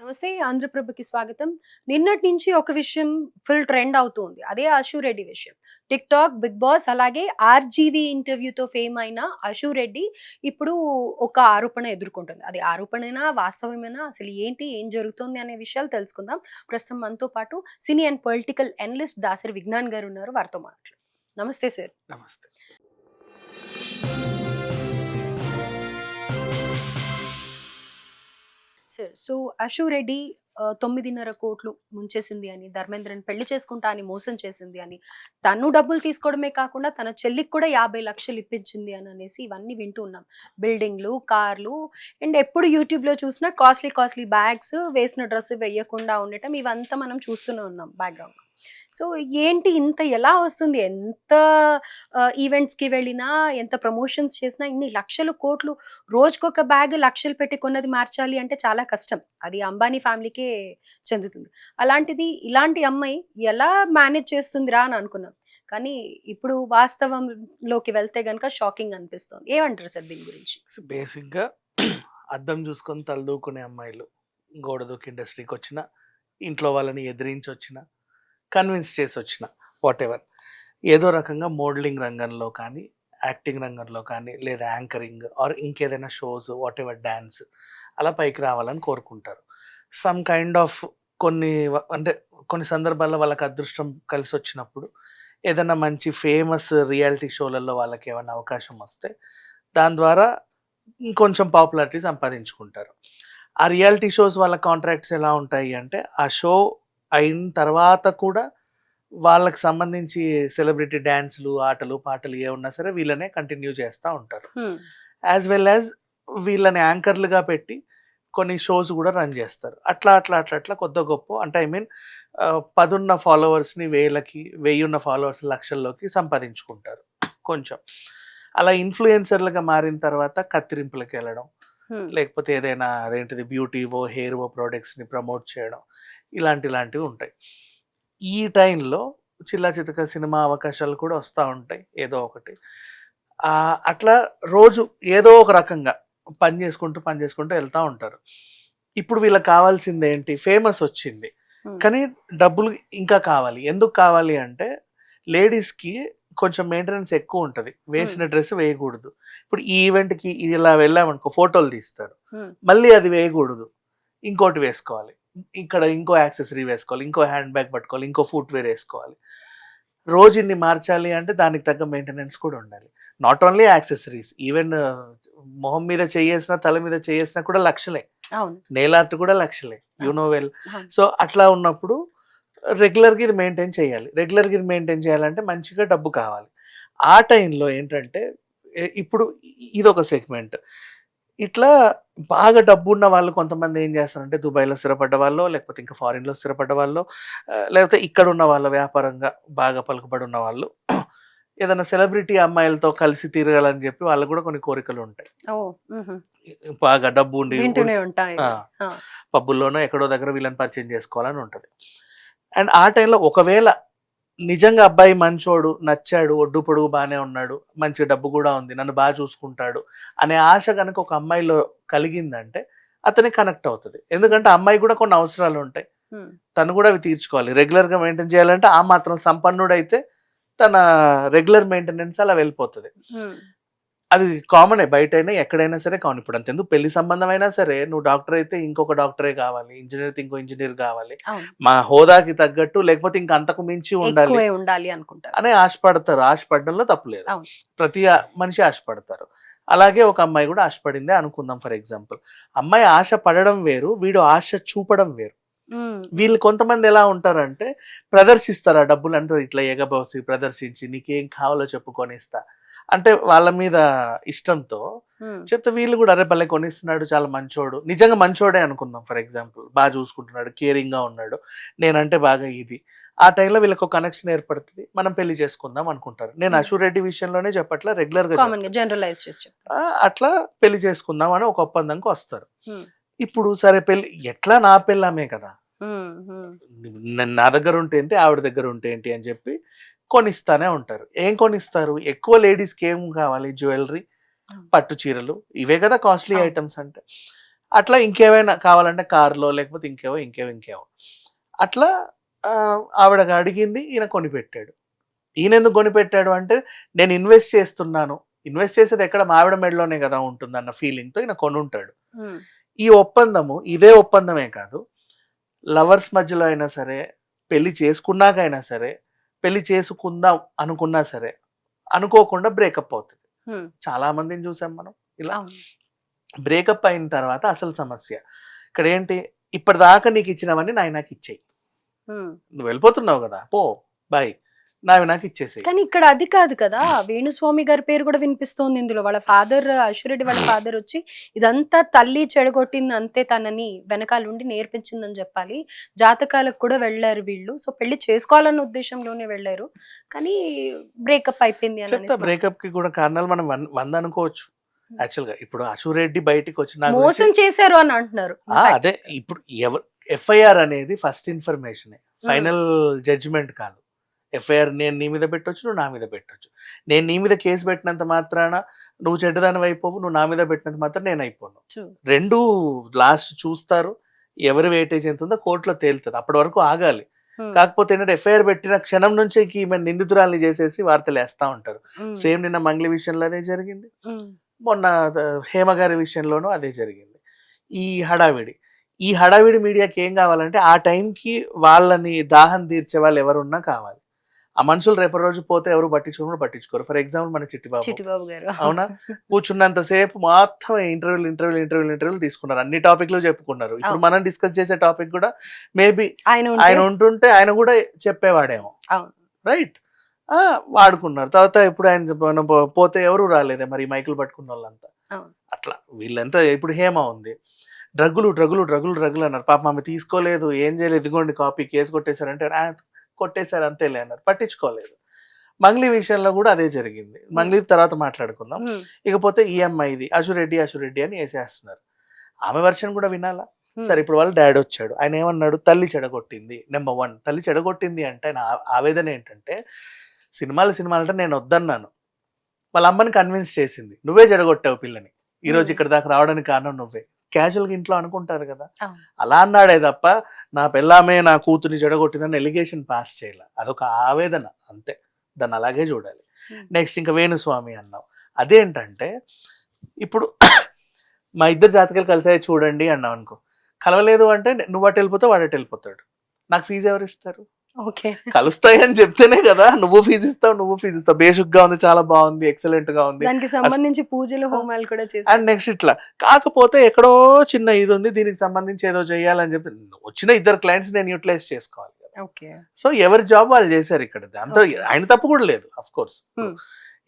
నమస్తే. ఆంధ్రప్రభకి స్వాగతం. నిన్నటి నుంచి ఒక విషయం ఫుల్ ట్రెండ్ అవుతుంది. అదే అశు రెడ్డి విషయం. టిక్‌టాక్, బిగ్ బాస్ అలాగే ఆర్‌జీవీ ఇంటర్వ్యూతో ఫేమ్ అయిన అశు రెడ్డి ఇప్పుడు ఒక ఆరోపణ ఎదుర్కొంటుంది. అది ఆరోపణేనా? వాస్తవమేనా? అసలు ఏంటి? ఏం జరుగుతుంది? అనే విషయాలు తెలుసుకుందాం. ప్రస్తుతం మనతో పాటు cine and political analyst Dasari Vignan గారు ఉన్నారు. వారితో మాట్లాడదాం. నమస్తే సార్. నమస్తే. సార్. సో, 'అశు రెడ్డి' 9.5 కోట్లు ముంచేసింది అని, ధర్మేంద్రని పెళ్లి చేసుకుంటా అని మోసం చేసింది అని, తను డబ్బులు తీసుకోవడమే కాకుండా తన చెల్లికి కూడా 50,00,000 ఇప్పించింది అని అనేసి ఇవన్నీ వింటూ ఉన్నాం. బిల్డింగ్‌లు, కార్లు అండ్ ఎప్పుడు యూట్యూబ్‌లో చూసినా కాస్ట్‌లీ కాస్ట్‌లీ బ్యాగ్స్, వేసిన డ్రెస్ వేయకుండా ఉండటం ఇవంతా మనం చూస్తూనే ఉన్నాం బ్యాక్‌గ్రౌండ్‌లో. సో, ఏంటి ఇంత ఎలా వస్తుంది? ఎంత ఈవెంట్స్‌కి వెళ్ళినా, ఎంత ప్రమోషన్స్ చేసినా ఇన్ని లక్షలు, కోట్లు రోజుకొక బ్యాగ్ లక్షలు పెట్టి కొన్నది మార్చాలి అంటే చాలా కష్టం. అది అంబానీ ఫ్యామిలీకే చెందుతుంది. అలాంటిది ఇలాంటి అమ్మాయి ఎలా మేనేజ్ చేస్తుందిరా అని అనుకున్నాం. కానీ ఇప్పుడు వాస్తవంలోకి వెళ్తే గనుక షాకింగ్ అనిపిస్తుంది. ఏమంటారు సార్ దీని గురించి? సో, బేసిక్‌గా అద్దం చూసుకొని తలదూకునే అమ్మాయిలు గోడ దూకి ఇండస్ట్రీకొచ్చినా, ఇంట్లో వాళ్ళని ఎదిరించొచ్చినా, కన్విన్స్ చేసొచ్చినా వాటెవర్. ఏదో రకంగా మోడలింగ్ రంగంలో కానీ, యాక్టింగ్ రంగంలో కానీ, లేదా యాంకరింగ్ ఆర్ ఇంకేదైనా షోస్ వాటెవర్ డాన్స్ అలా పైకి రావాలని కోరుకుంటారు. సమ్ కైండ్ ఆఫ్ అంటే కొన్ని సందర్భాల్లో వాళ్ళకి అదృష్టం కలిసొచ్చినప్పుడు ఏదైనా మంచి ఫేమస్ రియాలిటీ షోలలో వాళ్ళకి ఏమైనా అవకాశం వస్తే దాని ద్వారా ఇంకొంచెం పాపులారిటీ సంపాదించుకుంటారు. ఆ రియాలిటీ షోస్ వాళ్ళ కాంట్రాక్ట్స్ ఎలా ఉంటాయి అంటే, ఆ షో అయిన తర్వాత కూడా వాళ్ళకి సంబంధించి సెలబ్రిటీ డాన్స్‌లు, ఆటలు, పాటలు ఏవున్నా సరే వీళ్ళనే కంటిన్యూ చేస్తా ఉంటారు. హ్మ్. యాజ్ వెల్ యాజ్ వీళ్ళని యాంకర్‌లుగా పెట్టి కొన్ని షోస్ గూడా రన్ జేస్తారు. అట్లా కొద్దో గొప్పో అంటే ఐ మీన్ 10 ఉన్న ఫాలోవర్స్‌ని వేలకి, 1000 ఉన్న ఫాలోవర్స్ లక్షల్లోకి సంపాదించుకుంటారు కొంచెం. అలా ఇన్‌ఫ్లుయెన్సర్‌లుగా మారిన తర్వాత కత్తిరింపులకెళ్ళడం, హ్మ్. లేకపోతే ఏదైనా అదేంటిది బ్యూటీవో, హెయిర్‌వో ప్రొడక్ట్స్‌ని ప్రమోట్ చేయడం ఇలాంటిలాంటివి ఉంటాయి. ఈ టైంలో చిల్లా చితక సినిమా అవకాశాలు కూడా వస్తా ఉంటాయి ఏదో ఒకటి. అట్లా రోజు ఏదో ఒక రకంగా పని చేసుకుంటూ వెళ్తా ఉంటారు. ఇప్పుడు వీళ్ళకి కావాల్సిందేంటి? ఫేమస్ వచ్చింది. హ్మ్. కానీ డబ్బులు ఇంకా కావాలి. ఎందుకు కావాలి అంటే లేడీస్‌కి కొంచెం మెయింటెనెన్స్ ఎక్కువుంటది. హ్మ్. వేసిన డ్రెస్ వేయకూడదు. ఇప్పుడు ఈ ఈవెంట్‌కి ఇలా వెళ్ళామనుకో ఫోటోలు తీస్తారు. హ్మ్. మళ్ళీ అది వేయకూడదు. ఇంకోటి వేసుకోవాలి. ఇక్కడ ఇంకో యాక్సెసరీ వేసుకోవాలి. ఇంకో హ్యాండ్ బ్యాగ్ పట్టుకోవాలి. ఇంకో ఫుట్‌వేర్ ఏసుకోవాలి. రోజు ఇన్ని మార్చాలి అంటే దానికి తగ్గ మెయింటెనెన్స్ కూడా ఉండాలి. నాట్ ఓన్లీ యాక్సెసరీస్ ఈవెన్ మొహం మీద చెయ్యేసినా, తల మీద చెయ్యేసినా కూడా లక్షలే. అవును. నెయిల్ ఆర్ట్ కూడా లక్షలే. యూ అవును. No well. అవును. సో, అట్లా ఉన్నప్పుడు రెగ్యులర్‌గా ఇది మెయింటైన్ చేయాలి. రెగ్యులర్‌గా ఇది మెయింటైన్ చేయాలంటే మంచిగా డబ్బు కావాలి. ఆ టైంలో ఏంటంటే ఇప్పుడు ఇదొక సెగ్మెంట్. ఇట్లా బాగా డబ్బున్న వాళ్ళు కొంతమంది ఏం చేస్తారంటే దుబాయ్‌లో స్థిరపడ్డ వాళ్ళో, లేకపోతే ఇంకా ఫారిన్‌లో స్థిరపడ్డ వాళ్ళో, లేకపోతే ఇక్కడున్న వాళ్ళ వ్యాపారంగా బాగా పలుకుబడి ఉన్న వాళ్ళు ఏదైనా సెలబ్రిటీ అమ్మాయిలతో కలిసి తిరగాలని చెప్పి వాళ్ళకి కూడా కొన్ని కోరికలుంటాయి. ఓహ్! హుహు. బాగా డబ్బుండి వింటూనే ఉంటా ఆ! ఇవి. ఆ! పబ్బుల్లోనో ఎక్కడో దగ్గర వీళ్ళని పరిచయం చేసుకోవాలని ఉంటది. అండ్ ఆ టైంలో ఒకవేళ నిజంగా అబ్బాయి మంచోడు, నచ్చాడు, ఒడ్డు పొడుగు బానే ఉన్నాడు, మంచి డబ్బు గూడా ఉంది, నన్ను చూసుకుంటాడు అనే ఆశ గనక ఒక అమ్మాయిలో కలిగిందంటే అతనికి కనెక్ట్ అవుతది. హ్మ్. ఎందుకంటే అమ్మాయికి గూడా కొన్ని అవసరాలుంటాయి. హ్మ్. తను గూడా అవి తీర్చుకోవాలి. రెగ్యులర్‌గా మెయింటైన్ చేయాలంటే ఆ మాత్రం సంపన్నుడైతే తన రెగ్యులర్ మెయింటెనెన్స్ అలా వెళ్ళిపోతది. హ్మ్. అది కామనే బయటైనా, ఎక్కడైనా సరే కామన్. ఇప్పుడు అంతెందుకు పెళ్లి సంబంధమైనా సరే, నువ్వు డాక్టర్ అయితే ఇంకొక డాక్టరే కావాలి. ఇంజినీర్ అయితే ఇంకో ఇంజినీర్ కావాలి. అవును. మా హోదాకి తగ్గట్టు లేకపోతే ఇంక అంతకు మించి ఉండాలి ఎక్కువే ఉండాలి అనుకుంటారు. అనే ఆశపడతారు. ఆశపడడంలో తప్పు లేదు. అవును. ప్రతి మనిషి ఆశపడతారు. అలాగే ఒక అమ్మాయి కూడా ఆశపడిందే అనుకుందాం ఫర్ ఎగ్జాంపుల్. అమ్మాయి ఆశ పడడం వేరు, వీడు ఆశ చూపడం వేరు. హ్మ్. హ్మ్. వీళ్ళు కొంతమంది ఎలా ఉంటారంటే ప్రదర్శిస్తారు ఆ డబ్బులంతా ఇట్లా ఎగబోసి ప్రదర్శించి నీకేం కావాలో చెప్పు కొనిస్తా. అంటే వాళ్ళ మీద ఇష్టంతో హ్మ్. చెప్తే వీళ్ళు కూడా అరే భలే కొనిస్తున్నాడు చాలా మంచోడు. నిజంగా మంచోడే అనుకుందాం ఫర్ ఎగ్జాంపుల్. బాగా చూసుకుంటున్నాడు, కేరింగ్‌గా ఉన్నాడు. నేనంటే బాగా ఇది. ఆ టైంలో వీళ్ళకి ఒక కనెక్షన్ ఏర్పడుతది. మనం పెళ్లి చేసుకుందాం అనుకుంటారు. నేను హ్మ్. అశు రెడ్డి విషయంలోనే చెప్పట్లా రెగ్యులర్‌గా కామన్‌గా చెప్తున్నా. జనరలైజ్ చేసి చెప్తారు. అట్లా పెళ్లి చేసుకుందాం అని ఒక ఒప్పందంకి వస్తారు. హ్మ్. ఇప్పుడు సరే పెళ్లి ఎట్లా నా పెళ్ళామే కదా! హ్మ్. హ్మ్. నా దగ్గర ఉంటే ఏంటి, ఆవిడ దగ్గర ఉంటే ఏంటి అని చెప్పి కొనిస్తానే ఉంటారు. ఏం కొనిస్తారు? ఎక్కువ లేడీస్‌కి ఏం కావాలి? జ్యువెల్లరీ, అవును. పట్టు చీరలు ఇవే కదా కాస్ట్లీ అవును. ఐటెమ్స్ అంటే. అట్లా ఇంకేమైనా కావాలంటే కార్లో లేకపోతే ఇంకేవో అట్లా ఆవిడ అడిగింది, ఈయన కొనిపెట్టాడు. ఈయన ఎందుకు కొనిపెట్టాడు అంటే, నేను ఇన్వెస్ట్ చేస్తున్నాను, ఇన్వెస్ట్ చేసేది ఎక్కడ మావిడ మెడలోనే కదా ఉంటుంది అన్న ఫీలింగ్తో ఈయన కొనుంటాడు. ఈ ఒప్పందము ఇదే ఒప్పందమే కాదు, లవర్స్ మధ్యలో అయినా సరే, పెళ్లి చేసుకున్నాకైనా సరే, పెళ్లి చేసుకుందాం అనుకున్నా సరే అనుకోకుండా బ్రేకప్ అవుతుంది. చాలా మందిని చూసాం మనం ఇలా. బ్రేకప్ అయిన తర్వాత అసలు సమస్య ఇక్కడ ఏంటి, ఇప్పటిదాకా నీకు ఇచ్చినవన్నీ నాకు ఇచ్చేయి, నువ్వు వెళ్ళిపోతున్నావు కదా, పో బాయ్, నాకు ఇచ్చేసేయి. కానీ ఇక్కడ అది కాదు కదా, వేణుస్వామి గారి పేరు కూడా వినిపిస్తోంది ఇందులో. వాళ్ళ ఫాదర్, అశురెడ్డి వాళ్ళ ఫాదర్ వచ్చి ఇదంతా తల్లి చెడగొట్టింది అంతే, తనని వెనకాల ఉండి నేర్పించిందని చెప్పాలి. జాతకాలకు కూడా వెళ్ళారు వీళ్ళు, సో పెళ్లి చేసుకోవాలన్న ఉద్దేశంలోనే వెళ్ళారు, కానీ బ్రేకప్ అయిపోయింది అని. బ్రేకప్ కి కూడా కారణాలు మనం 100 అనుకోవచ్చు. యాక్చువల్ గా ఇప్పుడు అశురెడ్డి బయటికి వచ్చిన మోసం చేశారు అని అంటున్నారు. అదే ఇప్పుడు ఎఫ్ఐఆర్ అనేది ఫస్ట్ ఇన్ఫర్మేషన్, ఫైనల్ జడ్జిమెంట్ కాదు. ఎఫ్ఐఆర్ నేను నీ మీద పెట్టొచ్చు, నువ్వు నా మీద పెట్టొచ్చు. నేను నీ మీద కేసు పెట్టినంత మాత్రాన నువ్వు చెడ్డదాని అయిపోవు, నువ్వు నా మీద పెట్టినంత మాత్రం నేను అయిపోను. రెండు లాస్ట్ చూస్తారు, ఎవరి వెయిటేజ్ ఎంత ఉందో కోర్టులో తేలుతుంది, అప్పటి వరకు ఆగాలి. కాకపోతే ఏంటంటే ఎఫ్ఐఆర్ పెట్టిన క్షణం నుంచి ఈమె నిందితురాల్ని చేసేసి వార్తలు వేస్తా ఉంటారు. సేమ్ నిన్న మంగ్లీ విషయంలో అదే జరిగింది, మొన్న హేమ గారి విషయంలోనూ అదే జరిగింది. ఈ హడావిడి మీడియాకి ఏం కావాలంటే, ఆ టైంకి వాళ్ళని దాహం తీర్చే వాళ్ళు ఎవరున్నా కావాలి. ఆ మనుషులు రేపటి రోజు పోతే ఎవరు పట్టించుకోరు. ఫర్ ఎగ్జాంపుల్ మన చిట్టిబాబు గారు, అవునా, కూర్చున్నంతసేపు మొత్తం ఇంటర్వ్యూలు తీసుకున్నారు, అన్ని టాపిక్లు చెప్పుకున్నారు. ఇప్పుడు మనం డిస్కస్ చేసే టాపిక్ కూడా మేబీ ఆయన ఉంటుంటే ఆయన కూడా చెప్పేవాడేమో, రైట్? వాడుకున్నారు. తర్వాత ఇప్పుడు ఆయన పోతే ఎవరు రాలేదే మరి మైకులు పట్టుకున్న వాళ్ళంతా. అట్లా వీళ్ళంతా ఇప్పుడు హేమ ఉంది, డ్రగ్గులు అన్నారు. పాప ఆమె తీసుకోలేదు, ఏం చేయలేదు, ఇదిగోండి కాపీ, కేసు కొట్టేశారంటే కొట్టేశారు అంతేలే అన్నారు, పట్టించుకోలేదు. మంగ్లీ విషయంలో కూడా అదే జరిగింది. మంగ్లీ తర్వాత మాట్లాడుకుందాం. ఇకపోతే ఈఎంఐది అశురెడ్డి అని వేసేస్తున్నారు. ఆమె వర్షన్ కూడా వినాలా? సరే, ఇప్పుడు వాళ్ళ డాడీ వచ్చాడు, ఆయన ఏమన్నాడు, తల్లి చెడగొట్టింది. నెంబర్ 1, తల్లి చెడగొట్టింది అంటే ఆయన ఆవేదన ఏంటంటే, సినిమాలు అంటే నేను వద్దన్నాను, వాళ్ళ అమ్మని కన్విన్స్ చేసింది, నువ్వే చెడగొట్టావు పిల్లని, ఈ రోజు ఇక్కడ దాకా రావడానికి కారణం నువ్వే. క్యాజువల్గా ఇంట్లో అనుకుంటారు కదా, అలా అన్నాడే తప్ప నా పిల్లమే నా కూతుర్ని చెడగొట్టిందని ఎలిగేషన్ పాస్ చేయాలి. అదొక ఆవేదన అంతే, దాన్ని అలాగే చూడాలి. నెక్స్ట్ ఇంకా వేణుస్వామి అన్నావు, అదేంటంటే ఇప్పుడు మా ఇద్దరు జాతకాలు కలిసాయి చూడండి అన్నావు అనుకో, కలవలేదు అంటే నువ్వు అటు వెళ్ళిపోతావు, వాడు అటు వెళ్ళిపోతాడు, నాకు ఫీజు ఎవరు ఇస్తారు? కలుస్తాయి అని చెప్తేనే కదా నువ్వు ఫీజు ఇస్తావు. బేసిక్ గా ఉంది, చాలా బాగుంది, ఎక్సలెంట్ గా ఉంది, దానికి సంబంధించి పూజలు హోమాలు కూడా చేస్తారు. అండ్ నెక్స్ట్ ఇట్లా కాకపోతే ఎక్కడో చిన్న ఇది ఉంది, దీనికి సంబంధించి ఏదో చేయాలని చెప్పి వచ్చిన ఇద్దరు క్లయింట్స్ నేను యూటిలైజ్ చేసుకోవాలి కదా. సో ఎవరి జాబ్ వాళ్ళు చేశారు ఇక్కడ, అంతా ఆయన తప్పు కూడా లేదు అఫ్ కోర్స్.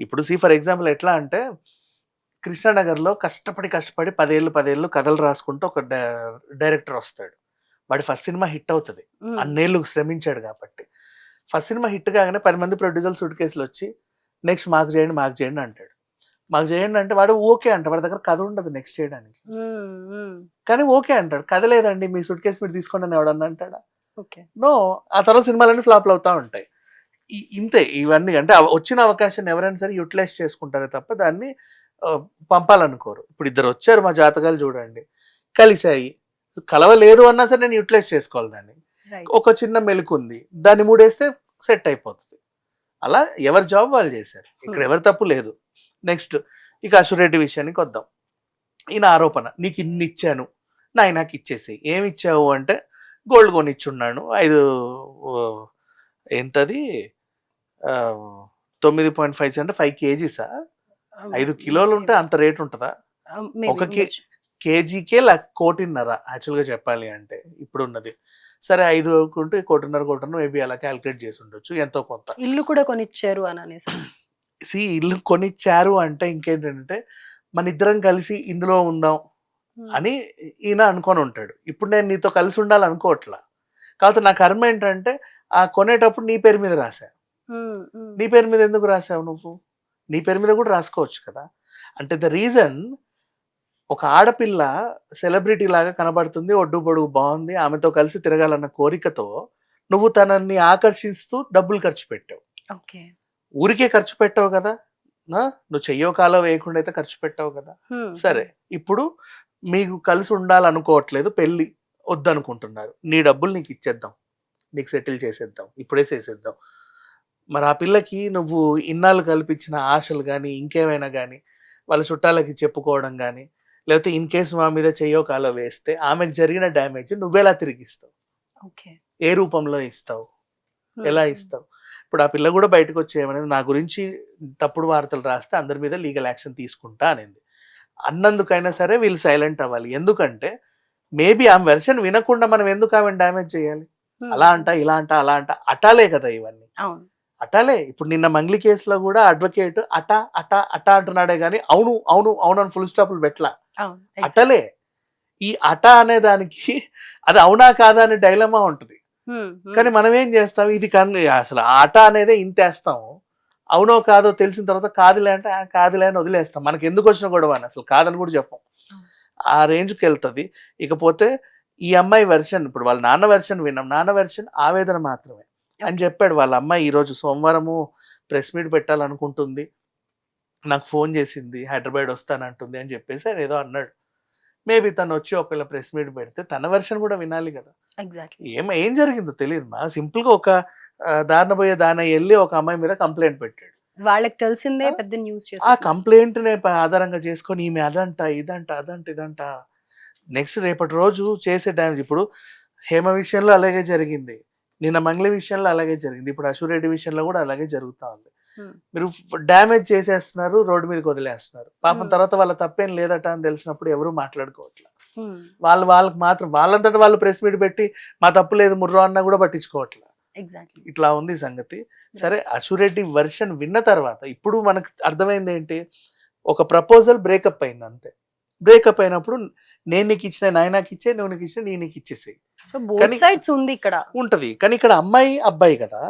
ఇప్పుడు ఫర్ ఎగ్జాంపుల్ ఎట్లా అంటే, కృష్ణానగర్ లో కష్టపడి 10 ఏళ్ళు కథలు రాసుకుంటూ ఒక డైరెక్టర్ వస్తాడు. వాడి ఫస్ట్ సినిమా హిట్ అవుతుంది, అన్నేళ్ళు శ్రమించాడు కాబట్టి. ఫస్ట్ సినిమా హిట్ కాగానే 10 మంది ప్రొడ్యూసర్లు సూట్ కేసులు వచ్చి నెక్స్ట్ మాకు చేయండి అంటాడు. మాకు చేయండి అంటే వాడు ఓకే అంట, వాడి దగ్గర కథ ఉండదు నెక్స్ట్ చేయడానికి, కానీ ఓకే అంటాడు. కథ లేదండి, మీ సూట్ కేసు మీరు తీసుకోండి అని ఎవడన్నా అంటాడా? నో. ఆ తర్వాత సినిమాలన్నీ ఫ్లాప్లు అవుతా ఉంటాయి. ఇంతే ఇవన్నీ. అంటే వచ్చిన అవకాశాన్ని ఎవరైనా సరే యూటిలైజ్ చేసుకుంటారే తప్ప దాన్ని పంపాలనుకోరు. ఇప్పుడు ఇద్దరు వచ్చారు, మా జాతకాలు చూడండి, కలిశాయి, కలవలేదు అన్నా సరే నేను యూటిలైజ్ చేసుకోవాలి దాన్ని. ఒక చిన్న మెలుకు ఉంది, దాన్ని 3 వేస్తే సెట్ అయిపోతుంది. అలా ఎవరి జాబ్ వాళ్ళు చేశారు, ఇక్కడ ఎవరి తప్పు లేదు. నెక్స్ట్ ఇక అశురెడ్డి విషయానికి వద్దాం. ఈయన ఆరోపణ, నీకు ఇన్ని ఇచ్చాను, నాకు ఇచ్చేసి. ఏమి ఇచ్చావు అంటే, గోల్డ్ కొని ఇచ్చున్నాను 5 ఎంతది 9.5 అంటే 5 kgs, 5 కిలోలు ఉంటే అంత రేట్ ఉంటుందా? ఒక కేజీకే 1.5 కోటి యాక్చువల్గా చెప్పాలి అంటే ఇప్పుడు ఉన్నది. సరే 5 ఉంటే 1.5 మేబీ అలా క్యాలిక్యులేట్ చేసి ఉండొచ్చు, ఎంతో కొంత. ఇల్లు కూడా కొనిచ్చారు అని అనేసి, ఇల్లు కొనిచ్చారు అంటే ఇంకేంటంటే, మన ఇద్దరం కలిసి ఇందులో ఉందాం అని ఈయన అనుకొని ఉంటాడు. ఇప్పుడు నేను నీతో కలిసి ఉండాలనుకోవట్లా, కాకపోతే నా కర్మ ఏంటంటే, ఆ కొనేటప్పుడు నీ పేరు మీద రాశా. నీ పేరు మీద ఎందుకు రాసావు నువ్వు? నీ పేరు మీద కూడా రాసుకోవచ్చు కదా. అంటే ద రీజన్, ఒక ఆడపిల్ల సెలబ్రిటీ లాగా కనబడుతుంది, ఒడ్డు పొడుగు బాగుంది, ఆమెతో కలిసి తిరగాలన్న కోరికతో నువ్వు తనని ఆకర్షిస్తూ డబ్బులు ఖర్చు పెట్టావు. ఊరికే ఖర్చు పెట్టావు కదా, నువ్వు చెయ్యో కాలో వేయకుండా అయితే ఖర్చు పెట్టావు కదా. సరే, ఇప్పుడు మీకు కలిసి ఉండాలనుకోవట్లేదు, పెళ్ళి వద్దనుకుంటున్నారు, నీ డబ్బులు నీకు ఇచ్చేద్దాం, నీకు సెటిల్ చేసేద్దాం, ఇప్పుడే చేసేద్దాం. మరి ఆ పిల్లకి నువ్వు ఇన్నాళ్ళు కల్పించిన ఆశలు కానీ ఇంకేమైనా కానీ వాళ్ళ చుట్టాలకి చెప్పుకోవడం కానీ, లేకపోతే ఇన్ కేసు మా మీద చెయ్యో కాలో వేస్తే ఆమెకు జరిగిన డ్యామేజ్ నువ్వెలా తిరిగిస్తావు? ఓకే. ఏ రూపంలో ఇస్తావు? ఎలా ఇస్తావు? ఇప్పుడు ఆ పిల్ల కూడా బయటకు వచ్చి ఏమనేది, నా గురించి తప్పుడు వార్తలు రాస్తే అందరి మీద లీగల్ యాక్షన్ తీసుకుంటా అనేది. అన్నందుకైనా సరే వీళ్ళు సైలెంట్ అవ్వాలి. ఎందుకంటే మేబీ ఆమె వెర్షన్ వినకుండా మనం ఎందుకు ఆమెను డ్యామేజ్ చేయాలి? అలా అంట, ఇలా అంట, అలా అంట, అటాలే కదా ఇవన్నీ, అవును. అటాలే. ఇప్పుడు నిన్న మంగ్లీ కేసులో కూడా అడ్వకేట్ అటా అటా అటా అంటున్నాడే కానీ అవును అవును అవును అని ఫుల్ స్టాప్లు పెట్టలా, అవును. అటలే. ఈ అటా అనే దానికి అది అవునా కాదా అనే డైలమా ఉంటుంది. కానీ మనం ఏం చేస్తాం, ఇది అసలు ఆట అనేదే ఇంతేస్తాము, అవునో కాదో తెలిసిన తర్వాత కాదులే అంటే కాదులే అని వదిలేస్తాం. మనకి ఎందుకు వచ్చిన గొడవ అని అసలు కాదని కూడా చెప్పం. ఆ రేంజ్కి వెళ్తుంది. ఇకపోతే ఈ అమ్మాయి వెర్షన్, ఇప్పుడు వాళ్ళ నాన్న వెర్షన్ విన్నాం, నాన్న వెర్షన్ ఆవేదన మాత్రమే అని చెప్పాడు. వాళ్ళ అమ్మాయి ఈరోజు సోమవారము ప్రెస్ మీట్ పెట్టాలనుకుంటుంది, నాకు ఫోన్ చేసింది, హైదరాబాద్ వస్తానంటుంది అని చెప్పేసి ఆయన ఏదో అన్నాడు. మేబీ తను వచ్చి ఒకవేళ ప్రెస్ మీట్ పెడితే తన వెర్షన్ కూడా వినాలి కదా. ఎగ్జాక్ట్లీ. ఏం జరిగిందో తెలియదు మా, సింపుల్ గా ఒక దారిన పోయే దాన వెళ్ళి ఒక అమ్మాయి మీద కంప్లైంట్ పెట్టాడు. వాళ్ళకి తెలిసిందే పెద్ద న్యూస్ ఆ చేసేసారు. కంప్లైంట్ నే ఆధారంగా చేసుకొని ఈమె అదంట ఇదంట అదంట ఇదంట, నెక్స్ట్ రేపటి రోజు చేసే డ్యామేజ్. ఇప్పుడు హేమ విషయంలో అలాగే జరిగింది, నిన్న మంగ్లీ విషయంలో అలాగే జరిగింది, ఇప్పుడు అశురెడ్డి విషయంలో కూడా అలాగే జరుగుతా ఉంది. మీరు డ్యామేజ్ చేసేస్తున్నారు, రోడ్డు మీదకి వదిలేస్తున్నారు. పాపం తర్వాత వాళ్ళ తప్పేం లేదట అని తెలిసినప్పుడు ఎవరు మాట్లాడుకోవట్లేదు. వాళ్ళకి మాత్రం వాళ్ళంతటా వాళ్ళు ప్రెస్ మీట్ పెట్టి మా తప్పు లేదు ముర్రో అన్నా కూడా పట్టించుకోవట్లేదు. ఎగ్జాక్ట్లీ. ఇట్లా ఉంది సంగతి. సరే, అశురెడ్డి వర్షన్ విన్న తర్వాత ఇప్పుడు మనకు అర్థమైంది ఏంటి, ఒక ప్రపోజల్ బ్రేకప్ అయింది అంతే. బ్రేకప్ అయినప్పుడు నేను నీకు ఇచ్చిన నాయనకి ఇచ్చే, నువ్వు నీకు ఇచ్చిన నేను నీకు ఇచ్చేసేయి. సో బోత్ సైడ్స్ ఉంది ఇక్కడ. ఉంటది. కానీ ఇక్కడ అమ్మాయి అబ్బాయి కదా,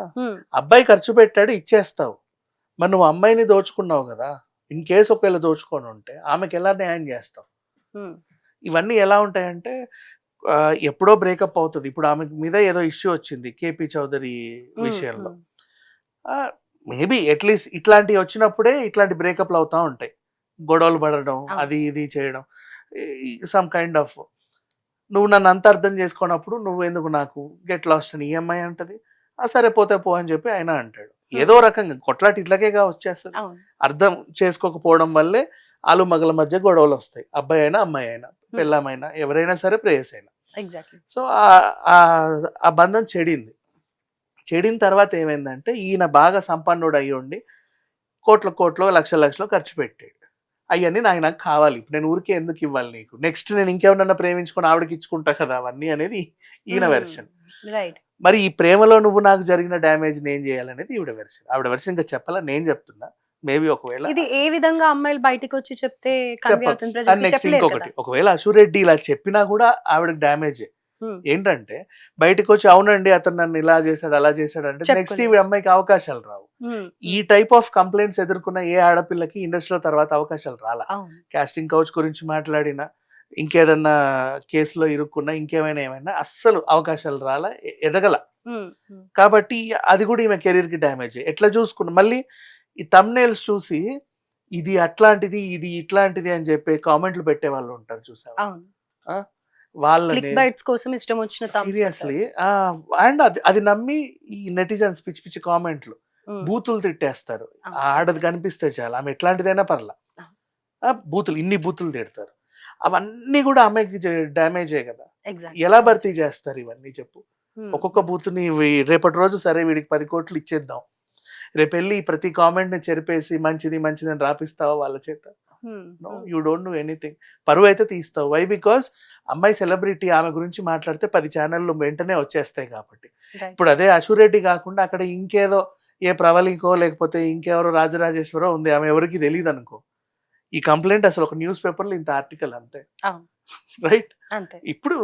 అబ్బాయి ఖర్చు పెట్టాడు ఇచ్చేస్తావు. మరి నువ్వు అమ్మాయిని దోచుకున్నావు కదా, ఇన్ కేసు ఒకవేళ దోచుకొని ఉంటే ఆమెకి ఎలా న్యాయం చేస్తావు? ఇవన్నీ ఎలా ఉంటాయంటే ఎప్పుడో బ్రేకప్ అవుతుంది. ఇప్పుడు ఆమె మీద ఏదో ఇష్యూ వచ్చింది కేపీ చౌదరి విషయంలో, మేబీ అట్లీస్ట్ ఇట్లాంటివి వచ్చినప్పుడే ఇట్లాంటి బ్రేకప్లు అవుతా ఉంటాయి, గొడవలు పడడం, అది ఇది చేయడం, సమ్ కైండ్ ఆఫ్. నువ్వు నన్ను అంత అర్థం చేసుకున్నప్పుడు నువ్వు ఎందుకు నాకు గెట్ లాస్ట్ అని ఈఎంఐ అంటది. సరే పోతే పో అని చెప్పి ఆయన అంటాడు. ఏదో రకంగా కొట్లాట ఇట్లాకేగా వచ్చేస్తుంది. అర్థం చేసుకోకపోవడం వల్లే ఆలు మగల మధ్య గొడవలు వస్తాయి, అబ్బాయి అయినా అమ్మాయి అయినా పెళ్ళామైనా ఎవరైనా సరే ప్రేయస్ అయినా. సో ఆ బంధం చెడింది. చెడిన తర్వాత ఏమైందంటే ఈయన బాగా సంపన్నుడు అయ్యి ఉండి కోట్లు లక్షలు ఖర్చు పెట్టాడు. అవన్నీ నాకు కావాలి, ఇప్పుడు నేను ఊరికే ఎందుకు ఇవ్వాలి నీకు, నెక్స్ట్ నేను ఇంకెవరన్నా ప్రేమించుకొని ఆవిడకి ఇచ్చుకుంటా కదా అవన్నీ అనేది ఈయన వెర్షన్. మరి ఈ ప్రేమలో నువ్వు నాకు జరిగిన డ్యామేజ్ నేను చేయాలనేది ఈవిడ వెర్షన్. ఆవిడ వెర్షన్ ఇంకా చెప్పాలా, నేను చెప్తున్నా. మేబీ ఒకవేళ ఇది ఏ విధంగా అమ్మాయిలు బయటకు వచ్చి చెప్తే నెక్స్ట్ ఇంకొకటి, ఒకవేళ అశురెడ్డి ఇలా చెప్పినా కూడా ఆవిడకి డ్యామేజ్. ఏంటంటే బయటకు వచ్చి అవునండి అతను నన్ను ఇలా చేశాడు అలా చేశాడు అంటే నెక్స్ట్ ఈ అమ్మాయికి అవకాశాలు రావు. ఈ టైప్ ఆఫ్ కంప్లైంట్స్ ఎదుర్కొన్న ఏ ఆడపిల్లకి ఇండస్ట్రీలో తర్వాత అవకాశాలు రాలా. కాస్టింగ్ కౌచ్ గురించి మాట్లాడినా, ఇంకేదన్నా కేసులో ఇరుక్కున్నా, ఏమైనా అస్సలు అవకాశాలు రాలా, ఎదగల. కాబట్టి అది కూడా ఈమె కెరీర్ కి డ్యామేజ్. ఎట్లా చూసుకున్నా మళ్ళీ ఈ థంబ్నెయిల్స్ చూసి ఇది అట్లాంటిది ఇది ఇట్లాంటిది అని చెప్పి కామెంట్లు పెట్టే వాళ్ళు ఉంటారు చూసావా, వాళ్ళని సీరియస్లీ. అండ్ అది నమ్మి ఈ నెటిజన్స్ పిచ్చి పిచ్చి కామెంట్లు బూతులు తిట్టేస్తారు. ఆడది కనిపిస్తే చాలు, ఆమె ఎట్లాంటిదైనా పర్లా ఇన్ని బూతులు తిడతారు. అవన్నీ కూడా ఆమెకి డ్యామేజే కదా. ఎలా భర్తీ చేస్తారు ఇవన్నీ చెప్పు? ఒక్కొక్క బూత్ని రేపటి రోజు సరే వీడికి 10 కోట్లు ఇచ్చేద్దాం, రేపు వెళ్ళి ప్రతి కామెంట్ ని చెరిపేసి మంచిది మంచిది అని రాపిస్తావా వాళ్ళ చేత? No, you don't do anything. పరువు అయితే తీస్తావు. వై? బికాస్ అమ్మాయి సెలబ్రిటీ, ఆమె గురించి మాట్లాడితే 10 ఛానళ్ళు వెంటనే వచ్చేస్తాయి కాబట్టి. ఇప్పుడు అదే అశురెడ్డి కాకుండా అక్కడ ఇంకేదో ఏ ప్రవళికో లేకపోతే ఇంకెవరో రాజరాజేశ్వరో ఉంది, ఆమె ఎవరికి తెలియదు అనుకో, ఈ కంప్లైంట్ అసలు ఒక న్యూస్ పేపర్లో ఇంత ఆర్టికల్ అంతే, రైట్? ఇప్పుడు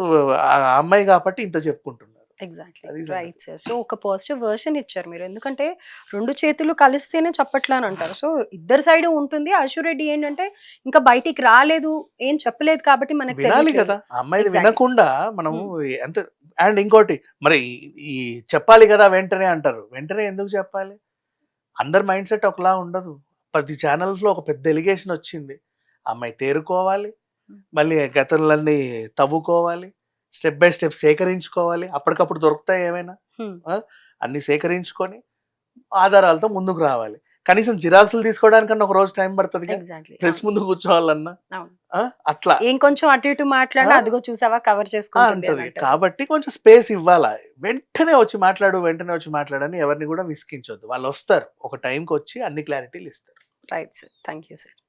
ఆ అమ్మాయి కాబట్టి ఇంత చెప్పుకుంటున్నారు. Exactly right sir. సో ఒక పాజిటివ్ వర్షన్ ఇచ్చారు మీరు, ఎందుకంటే 2 చేతులు కలిస్తేనే చప్పట్లా అని అంటారు. సో ఇద్దరు సైడ్ ఉంటుంది. అశురెడ్డి ఏంటంటే ఇంకా బయటికి రాలేదు, ఏం చెప్పలేదు కాబట్టి మనకి వినాలి కదా. అమ్మాయిది వినకుండా మనము ఎంత. అండ్ ఇంకోటి మరి ఈ చెప్పాలి కదా వెంటనే అంటారు. వెంటనే ఎందుకు చెప్పాలి? అందరి మైండ్ సెట్ ఒకలా ఉండదు. 10 ఛానల్స్లో ఒక పెద్ద ఎలిగేషన్ వచ్చింది, అమ్మాయి తేరుకోవాలి, మళ్ళీ గతంలన్నీ తవ్వుకోవాలి, స్టెప్ బై స్టెప్ సేకరించుకోవాలి, అప్పటికప్పుడు దొరుకుతాయి ఏమైనా, అన్ని సేకరించుకొని ఆధారాలతో ముందుకు రావాలి. కనీసం జిరాక్సులు తీసుకోవడానికన్నా ఒక రోజు టైం పడుతుంది, ఎగ్జాక్ట్లీ. ప్రెస్ ముందు కూర్చోవాలన్నా. అవును. అట్లా ఏం కొంచెం అటు ఇటు మాట్లాడినా ఆ? అదిగో చూసావా కవర్ చేసుకుంటుంది అంటది. అని అంటారు. కాబట్టి కొంచెం స్పేస్ ఇవ్వాలా. వెంటనే వచ్చి మాట్లాడని ఎవరిని కూడా విసిగించొద్దు. వాళ్ళు వస్తారు, ఒక టైంకి వచ్చి అన్ని క్లారిటీలు ఇస్తారు. Right sir, thank you sir.